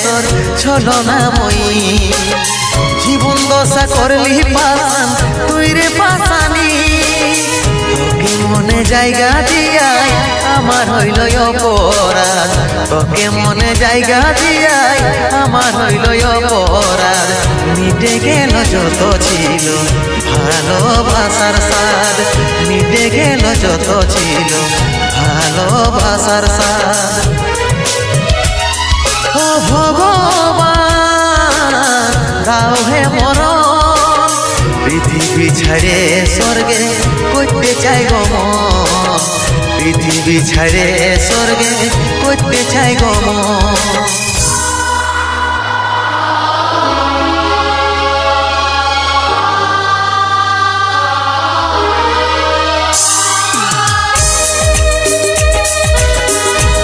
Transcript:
তোর ছলনাময়ী জীবন দশা করলি পাশান তুই রে পাশানি তোকে মনে জায়গা দিয়াই আমার হইল অপরাধ তোকে মনে জায়গা দিয়াই আমার হইল অপরাধ মিটে গেল যত ছিল ভালোবাসার স্বাদ মিটে গেল যত ছিল ভালোবাসার স্বাদ ও ভগবান দাও হে মরণ পৃথিবী ছেড়ে স্বর্গে করতে চাই গো মন পৃথিবী ছেড়ে স্বর্গে করতে চাই গো মন